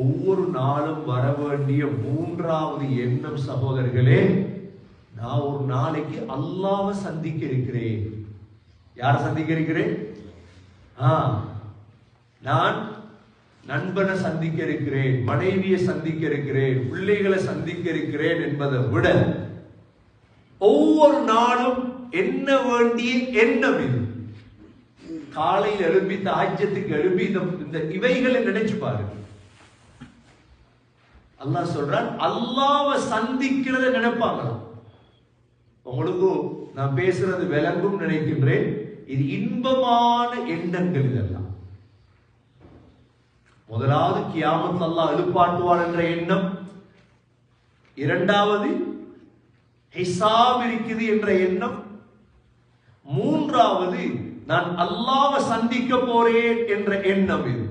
ஒவ்வொரு நாளும் வர வேண்டிய மூன்றாவது எண்ணம் சகோதரர்களே, நான் ஒரு நாளைக்கு அல்லாஹ்வை சந்திக்க இருக்கிறேன். யார சந்திக்க இருக்கிறேன்? நான் நண்பனை சந்திக்க இருக்கிறேன், மனைவியை சந்திக்க இருக்கிறேன், பிள்ளைகளை சந்திக்க இருக்கிறேன் என்பதை விட ஒவ்வொரு நாளும் என்ன வேண்டிய எண்ணம் இது. காலையில் எழுப்பி தாஜ்யத்துக்கு எழுப்பி இந்த இவைகளை நினைச்சு பாருங்க. அல்லாஹ் சொல்றான், அல்லாஹ்வை சந்திக்கிறத நினைப்பாங்களாம். உங்களுக்கு நான் பேசுறது விளங்கும் நினைக்கின்றேன். இது இன்பமான எண்ணங்கள். இதெல்லாம் முதலாவது கியாமத் அல்லாஹ் எழுப்பாட்டுவான் என்ற எண்ணம், இரண்டாவது ஹிசாப் இருக்குது என்ற எண்ணம், மூன்றாவது நான் அல்லாஹ்வை சந்திக்க போறேன் என்ற எண்ணம். இது